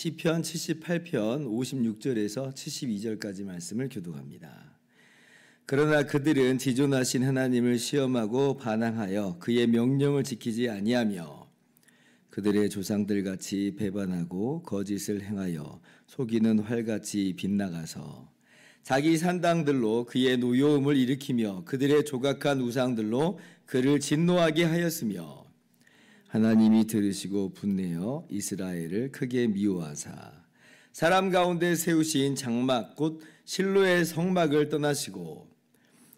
시편 78편 56절에서 72절까지 말씀을 교독합니다. 그러나 그들은 지존하신 하나님을 시험하고 반항하여 그의 명령을 지키지 아니하며 그들의 조상들같이 배반하고 거짓을 행하여 속이는 활같이 빗나가서 자기 산당들로 그의 노여움을 일으키며 그들의 조각한 우상들로 그를 진노하게 하였으며 하나님이 들으시고 분내어 이스라엘을 크게 미워하사 사람 가운데 세우신 장막 곧 실로의 성막을 떠나시고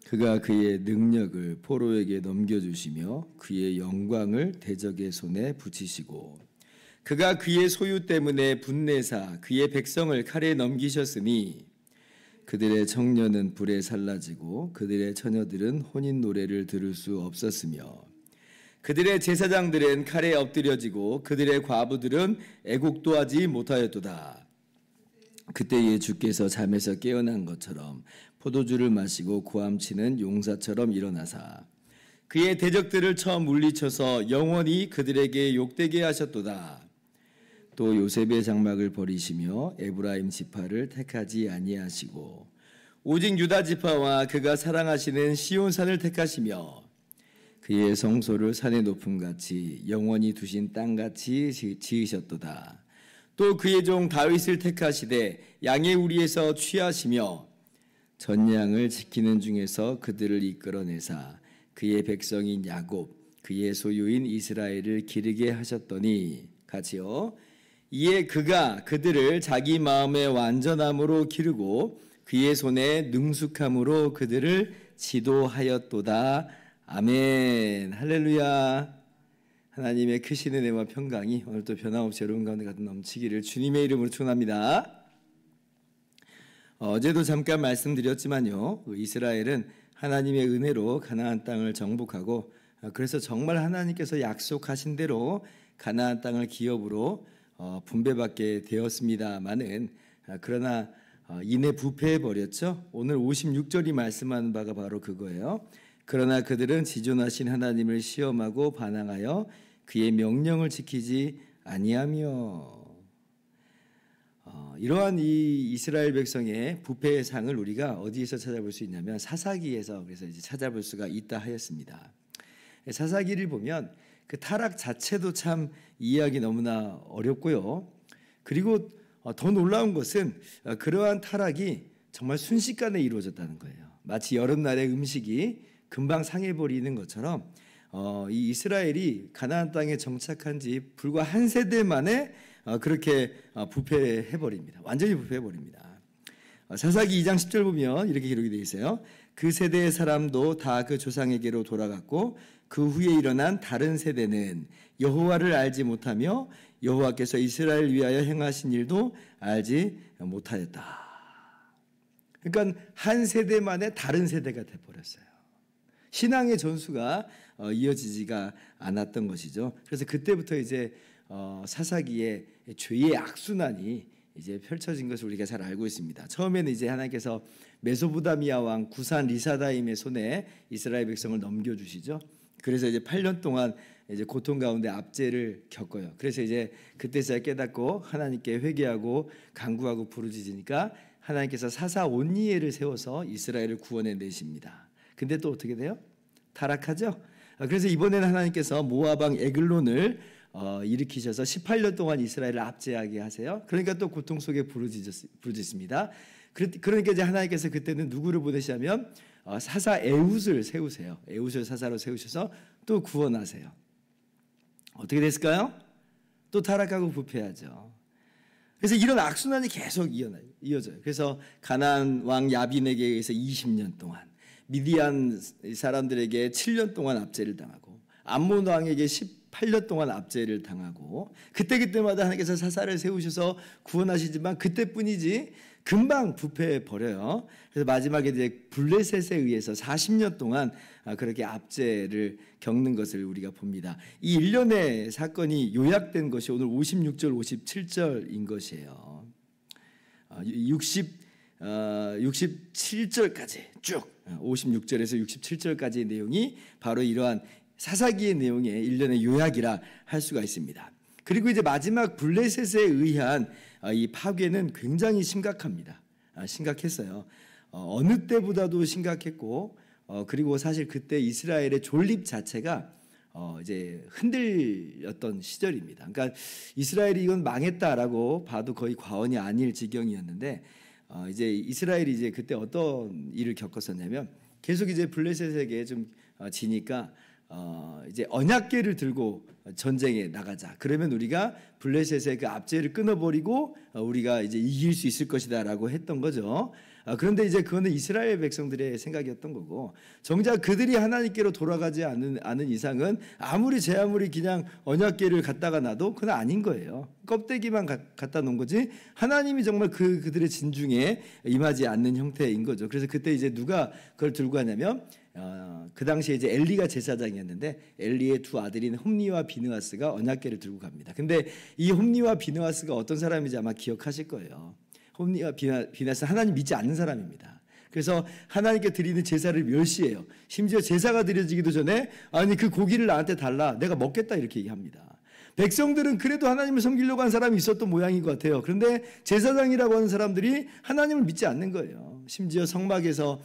그가 그의 능력을 포로에게 넘겨주시며 그의 영광을 대적의 손에 붙이시고 그가 그의 소유 때문에 분내사 그의 백성을 칼에 넘기셨으니 그들의 청년은 불에 살라지고 그들의 처녀들은 혼인 노래를 들을 수 없었으며 그들의 제사장들은 칼에 엎드려지고 그들의 과부들은 애곡도 하지 못하였도다. 그때에 주께서 잠에서 깨어난 것처럼 포도주를 마시고 고함치는 용사처럼 일어나사 그의 대적들을 쳐 물리쳐서 영원히 그들에게 욕되게 하셨도다. 또 요셉의 장막을 버리시며 에브라임 지파를 택하지 아니하시고 오직 유다 지파와 그가 사랑하시는 시온산을 택하시며 그의 성소를 산의 높음같이 영원히 두신 땅같이 지으셨도다. 또 그의 종 다윗을 택하시되 양의 우리에서 취하시며 전양을 지키는 중에서 그들을 이끌어내사 그의 백성인 야곱 그의 소유인 이스라엘을 기르게 하셨더니 같이요. 이에 그가 그들을 자기 마음의 완전함으로 기르고 그의 손에 능숙함으로 그들을 지도하였도다. 아멘. 할렐루야. 하나님의 크신 은혜와 평강이 오늘도 변함없이 여러분 가운데 가득 넘치기를 주님의 이름으로 축원합니다. 어제도 잠깐 말씀드렸지만요. 이스라엘은 하나님의 은혜로 가나안 땅을 정복하고 그래서 정말 하나님께서 약속하신 대로 가나안 땅을 기업으로 분배받게 되었습니다마는 그러나 이내 부패해버렸죠. 오늘 56절이 말씀하는 바가 바로 그거예요. 그러나 그들은 지존하신 하나님을 시험하고 반항하여 그의 명령을 지키지 아니하며 이러한 이 이스라엘 백성의 부패의 상을 우리가 어디에서 찾아볼 수 있냐면 사사기에서 그래서 이제 찾아볼 수가 있다 하였습니다. 사사기를 보면 그 타락 자체도 참 이해하기 너무나 어렵고요. 그리고 더 놀라운 것은 그러한 타락이 정말 순식간에 이루어졌다는 거예요. 마치 여름날의 음식이 금방 상해버리는 것처럼 이 이스라엘이 가나안 땅에 정착한 지 불과 한 세대 만에 그렇게 부패해버립니다. 완전히 부패해버립니다. 사사기 2장 10절 보면 이렇게 기록이 되어 있어요. 그 세대의 사람도 다 그 조상에게로 돌아갔고 그 후에 일어난 다른 세대는 여호와를 알지 못하며 여호와께서 이스라엘 위하여 행하신 일도 알지 못하였다. 그러니까 한 세대 만에 다른 세대가 돼버렸어요. 신앙의 전수가 이어지지가 않았던 것이죠. 그래서 그때부터 이제 사사기의 죄의 악순환이 이제 펼쳐진 것을 우리가 잘 알고 있습니다. 처음에는 이제 하나님께서 메소포타미아 왕 구산 리사다임의 손에 이스라엘 백성을 넘겨주시죠. 그래서 이제 8년 동안 이제 고통 가운데 압제를 겪어요. 그래서 이제 그때서야 깨닫고 하나님께 회개하고 간구하고 부르짖으니까 하나님께서 사사 온니엘을 세워서 이스라엘을 구원해 내십니다. 근데 또 어떻게 돼요? 타락하죠. 그래서 이번에는 하나님께서 모압왕 에글론을 일으키셔서 18년 동안 이스라엘을 압제하게 하세요. 그러니까 또 고통 속에 부르짖습니다. 그러니까 이제 하나님께서 그때는 누구를 보내시냐면 사사 에훗을 세우세요. 에훗을 사사로 세우셔서 또 구원하세요. 어떻게 됐을까요? 또 타락하고 부패하죠. 그래서 이런 악순환이 계속 이어져요. 그래서 가나안 왕 야빈에게 의해서 20년 동안, 미디안 사람들에게 7년 동안 압제를 당하고, 암몬 왕에게 18년 동안 압제를 당하고, 그때마다 하나님께서 사사를 세우셔서 구원하시지만 그때뿐이지 금방 부패해 버려요. 그래서 마지막에 이제 블레셋에 의해서 40년 동안 그렇게 압제를 겪는 것을 우리가 봅니다. 이 일련의 사건이 요약된 것이 오늘 56절, 57절인 것이에요. 67절까지 쭉 56절에서 67절까지의 내용이 바로 이러한 사사기의 내용의 일련의 요약이라 할 수가 있습니다. 그리고 이제 마지막 블레셋에 의한 이 파괴는 굉장히 심각합니다. 심각했어요. 어느 때보다도 심각했고, 그리고 사실 그때 이스라엘의 존립 자체가 이제 흔들렸던 시절입니다. 그러니까 이스라엘이 이건 망했다라고 봐도 거의 과언이 아닐 지경이었는데, 이제 이스라엘이 이제 그때 어떤 일을 겪었었냐면, 계속 이제 블레셋에게 좀 지니까 이제 언약궤를 들고 전쟁에 나가자. 그러면 우리가 블레셋의 그 압제를 끊어버리고 우리가 이제 이길 수 있을 것이다라고 했던 거죠. 그런데 이제 그거는 이스라엘 백성들의 생각이었던 거고, 정작 그들이 하나님께로 돌아가지 않은 이상은 아무리 그냥 언약궤를 갖다가 놔도 그건 아닌 거예요. 껍데기만 갖다 놓은 거지 하나님이 정말 그들의 진중에 임하지 않는 형태인 거죠. 그래서 그때 이제 누가 그걸 들고 가냐면 그 당시에 이제 엘리가 제사장이었는데 엘리의 두 아들인 홈니와 비느하스가 언약궤를 들고 갑니다. 근데 이 홈니와 비느하스가 어떤 사람인지 아마 기억하실 거예요. 홈니와 비느하스는 하나님 믿지 않는 사람입니다. 그래서 하나님께 드리는 제사를 멸시해요. 심지어 제사가 드려지기도 전에 아니 그 고기를 나한테 달라, 내가 먹겠다, 이렇게 얘기합니다. 백성들은 그래도 하나님을 섬기려고 한 사람이 있었던 모양인 것 같아요. 그런데 제사장이라고 하는 사람들이 하나님을 믿지 않는 거예요. 심지어 성막에서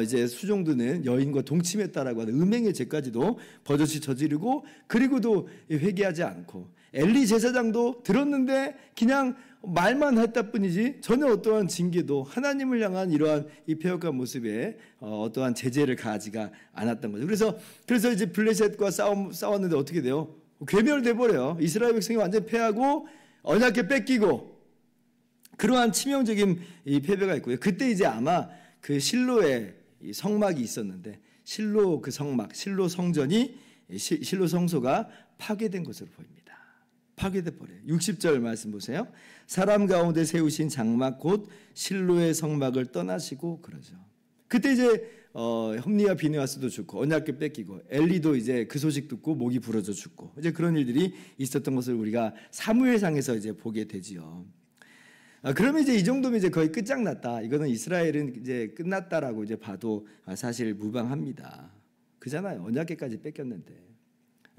이제 수종드는 여인과 동침했다라고 하는 음행의 죄까지도 버젓이 저지르고, 그리고도 회개하지 않고, 엘리 제사장도 들었는데 그냥 말만 했다 뿐이지 전혀 어떠한 징계도, 하나님을 향한 이러한 이 폐역한 모습에 어떠한 제재를 가하지가 않았던 거죠. 그래서 이제 블레셋과 싸웠는데 어떻게 돼요? 괴멸돼 버려요. 이스라엘 백성이 완전 패하고 언약궤 뺏기고, 그러한 치명적인 이 패배가 있고요. 그때 이제 아마 그 실로에 성막이 있었는데, 실로 그 성막, 실로 성전이, 실로 성소가 파괴된 것으로 보입니다. 파괴돼 버려요. 60절 말씀 보세요. 사람 가운데 세우신 장막 곧 실로의 성막을 떠나시고, 그러죠. 그때 이제 홈니와 비느하스도 죽고 언약궤 뺏기고, 엘리도 이제 그 소식 듣고 목이 부러져 죽고, 이제 그런 일들이 있었던 것을 우리가 사무엘상에서 이제 보게 되지요. 그러면 이제 이 정도면 이제 거의 끝장났다, 이거는 이스라엘은 이제 끝났다라고 이제 봐도 사실 무방합니다. 그잖아요. 언약궤까지 뺏겼는데.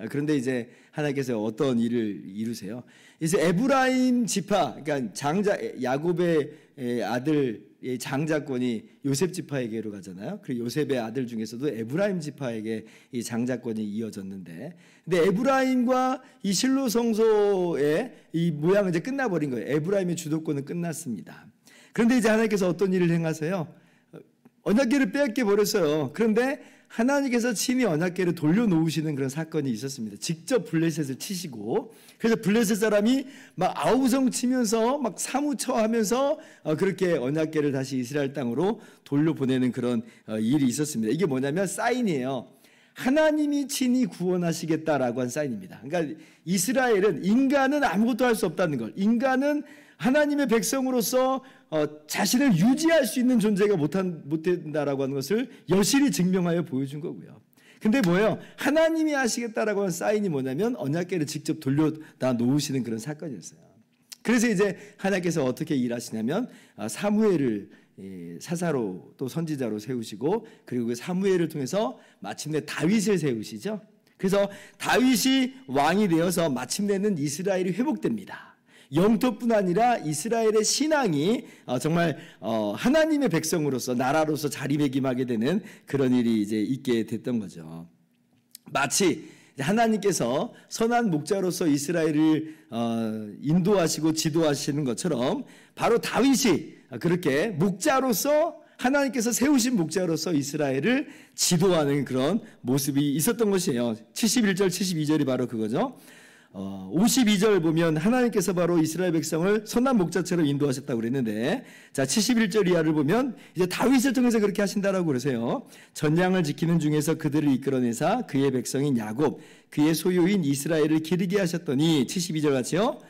그런데 이제 하나님께서 어떤 일을 이루세요? 이제 에브라임 지파, 그러니까 야곱의 아들의 장자권이 요셉 지파에게로 가잖아요. 그리고 요셉의 아들 중에서도 에브라임 지파에게 이 장자권이 이어졌는데, 근데 에브라임과 이 실로 성소의 이 모양은 이제 끝나버린 거예요. 에브라임의 주도권은 끝났습니다. 그런데 이제 하나님께서 어떤 일을 행하세요? 언약궤를 빼앗겨 버렸어요. 그런데 하나님께서 친히 언약궤를 돌려놓으시는 그런 사건이 있었습니다. 직접 블레셋을 치시고, 그래서 블레셋 사람이 막 아우성 치면서 막 사무처하면서 그렇게 언약궤를 다시 이스라엘 땅으로 돌려보내는 그런 일이 있었습니다. 이게 뭐냐면 사인이에요. 하나님이 친히 구원하시겠다라고 한 사인입니다. 그러니까 이스라엘은, 인간은 아무것도 할 수 없다는 걸, 인간은 하나님의 백성으로서 자신을 유지할 수 있는 존재가 못 된다라고 하는 것을 여실히 증명하여 보여준 거고요. 근데 뭐예요? 하나님이 하시겠다라고 하는 사인이 뭐냐면 언약궤를 직접 돌려다 놓으시는 그런 사건이었어요. 그래서 이제 하나님께서 어떻게 일하시냐면 사무엘을 사사로 또 선지자로 세우시고, 그리고 그 사무엘을 통해서 마침내 다윗을 세우시죠. 그래서 다윗이 왕이 되어서 마침내는 이스라엘이 회복됩니다. 영토뿐 아니라 이스라엘의 신앙이 정말 하나님의 백성으로서, 나라로서 자리매김하게 되는 그런 일이 이제 있게 됐던 거죠. 마치 하나님께서 선한 목자로서 이스라엘을 인도하시고 지도하시는 것처럼, 바로 다윗이 그렇게 목자로서, 하나님께서 세우신 목자로서 이스라엘을 지도하는 그런 모습이 있었던 것이에요. 71절, 72절이 바로 그거죠. 52절 보면 하나님께서 바로 이스라엘 백성을 선한 목자처럼 인도하셨다고 그랬는데, 자 71절 이하를 보면 이제 다윗을 통해서 그렇게 하신다라고 그러세요. 전량을 지키는 중에서 그들을 이끌어내사 그의 백성인 야곱, 그의 소유인 이스라엘을 기르게 하셨더니, 72절 같이요.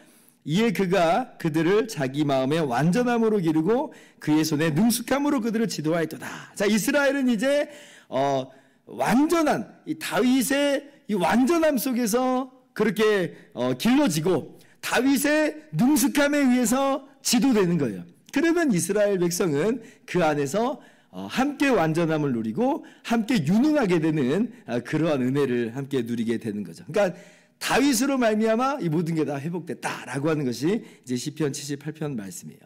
이에 그가 그들을 자기 마음의 완전함으로 기르고 그의 손에 능숙함으로 그들을 지도하였도다. 자, 이스라엘은 이제 완전한 이 다윗의 이 완전함 속에서 그렇게 길러지고 다윗의 능숙함에 의해서 지도되는 거예요. 그러면 이스라엘 백성은 그 안에서 함께 완전함을 누리고 함께 유능하게 되는 그러한 은혜를 함께 누리게 되는 거죠. 그러니까 다윗으로 말미암아 이 모든 게 다 회복됐다라고 하는 것이 이제 시편 78편 말씀이에요.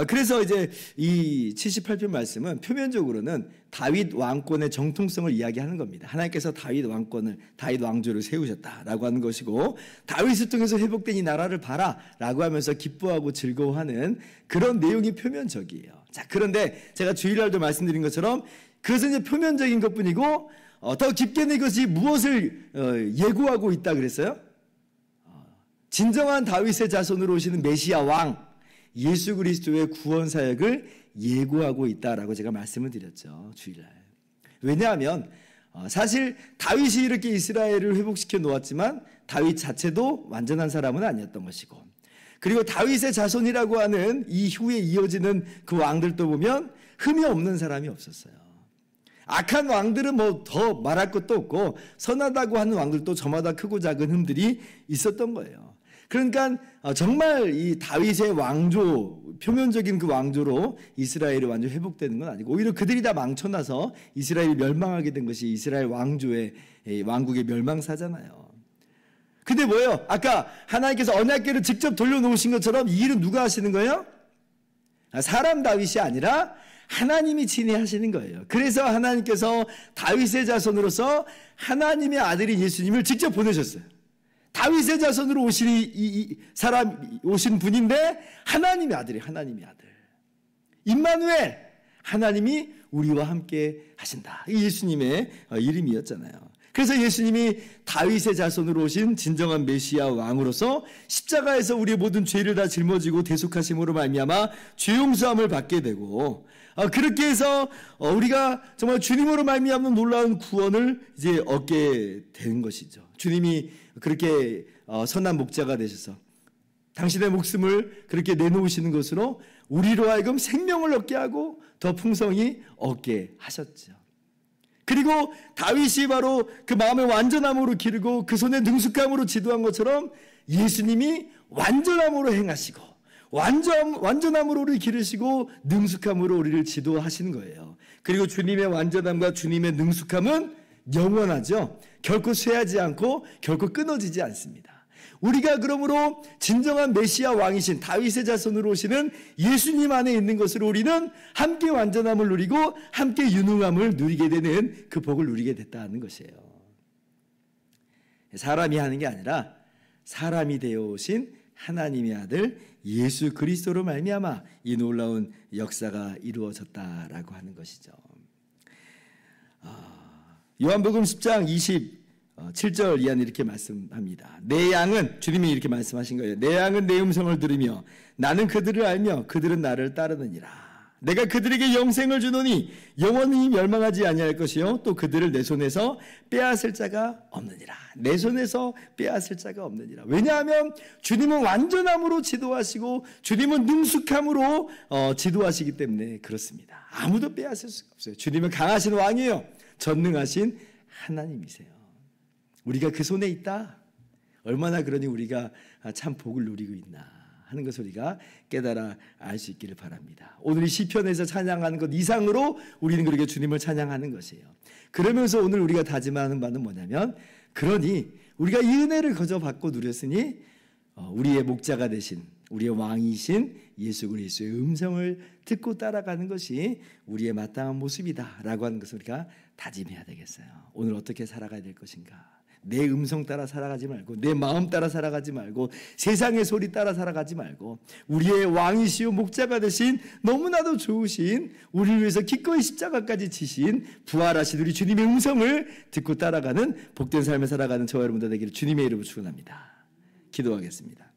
그래서 이제 이 78편 말씀은 표면적으로는 다윗 왕권의 정통성을 이야기하는 겁니다. 하나님께서 다윗 왕조를 세우셨다라고 하는 것이고, 다윗을 통해서 회복된 이 나라를 봐라라고 하면서 기뻐하고 즐거워하는 그런 내용이 표면적이에요. 자, 그런데 제가 주일날도 말씀드린 것처럼 그것은 이제 표면적인 것뿐이고, 더 깊게는 이것이 무엇을 예고하고 있다 그랬어요? 진정한 다윗의 자손으로 오시는 메시아 왕 예수 그리스도의 구원 사역을 예고하고 있다라고 제가 말씀을 드렸죠, 주일날. 왜냐하면 사실 다윗이 이렇게 이스라엘을 회복시켜 놓았지만 다윗 자체도 완전한 사람은 아니었던 것이고, 그리고 다윗의 자손이라고 하는 이 후에 이어지는 그 왕들도 보면 흠이 없는 사람이 없었어요. 악한 왕들은 뭐 더 말할 것도 없고, 선하다고 하는 왕들도 저마다 크고 작은 흠들이 있었던 거예요. 그러니까 정말 이 다윗의 왕조, 표면적인 그 왕조로 이스라엘이 완전히 회복되는 건 아니고, 오히려 그들이 다 망쳐놔서 이스라엘이 멸망하게 된 것이 이스라엘 왕국의 멸망사잖아요. 근데 뭐예요? 아까 하나님께서 언약궤를 직접 돌려놓으신 것처럼 이 일은 누가 하시는 거예요? 사람 다윗이 아니라 하나님이 친히 하시는 거예요. 그래서 하나님께서 다윗의 자손으로서 하나님의 아들인 예수님을 직접 보내셨어요. 다윗의 자손으로 오신 분인데 하나님의 아들이에요. 하나님의 아들. 임마누엘, 하나님이 우리와 함께 하신다. 이 예수님의 이름이었잖아요. 그래서 예수님이 다윗의 자손으로 오신 진정한 메시아 왕으로서 십자가에서 우리의 모든 죄를 다 짊어지고 대속하심으로 말미암아 죄 용서함을 받게 되고, 그렇게 해서 우리가 정말 주님으로 말미암는 놀라운 구원을 이제 얻게 되는 것이죠. 주님이 그렇게 선한 목자가 되셔서 당신의 목숨을 그렇게 내놓으시는 것으로 우리로 하여금 생명을 얻게 하고 더 풍성히 얻게 하셨죠. 그리고 다윗이 바로 그 마음의 완전함으로 기르고 그 손의 능숙함으로 지도한 것처럼 예수님이 완전함으로 행하시고 완전함으로 우리를 기르시고 능숙함으로 우리를 지도하시는 거예요. 그리고 주님의 완전함과 주님의 능숙함은 영원하죠. 결코 쇠하지 않고 결코 끊어지지 않습니다. 우리가 그러므로 진정한 메시아 왕이신 다윗의 자손으로 오시는 예수님 안에 있는 것으로 우리는 함께 완전함을 누리고 함께 유능함을 누리게 되는 그 복을 누리게 됐다는 것이에요. 사람이 하는 게 아니라 사람이 되어 오신 하나님의 아들 예수 그리스도로 말미암아 이 놀라운 역사가 이루어졌다라고 하는 것이죠. 요한복음 10장 27절 이하는 이렇게 말씀합니다. 내 양은, 주님이 이렇게 말씀하신 거예요. 내 양은 내 음성을 들으며 나는 그들을 알며 그들은 나를 따르느니라. 내가 그들에게 영생을 주노니 영원히 멸망하지 아니할 것이요 또 그들을 내 손에서 빼앗을 자가 없느니라. 내 손에서 빼앗을 자가 없느니라. 왜냐하면 주님은 완전함으로 지도하시고 주님은 능숙함으로 지도하시기 때문에 그렇습니다. 아무도 빼앗을 수가 없어요. 주님은 강하신 왕이에요. 전능하신 하나님이세요. 우리가 그 손에 있다. 얼마나 그러니 우리가 참 복을 누리고 있나 하는 것을 우리가 깨달아 알 수 있기를 바랍니다. 오늘 이 시편에서 찬양하는 것 이상으로 우리는 그렇게 주님을 찬양하는 것이에요. 그러면서 오늘 우리가 다짐하는 바는 뭐냐면, 그러니 우리가 이 은혜를 거저 받고 누렸으니 우리의 목자가 되신 우리의 왕이신 예수 그리스도의 음성을 듣고 따라가는 것이 우리의 마땅한 모습이다라고 하는 것을 우리가 다짐해야 되겠어요. 오늘 어떻게 살아가야 될 것인가? 내 음성 따라 살아가지 말고, 내 마음 따라 살아가지 말고, 세상의 소리 따라 살아가지 말고, 우리의 왕이시오 목자가 되신 너무나도 좋으신, 우리를 위해서 기꺼이 십자가까지 지신 부활하신 우리 주님의 음성을 듣고 따라가는 복된 삶을 살아가는 저와 여러분들 되기를 주님의 이름으로 축원합니다. 기도하겠습니다.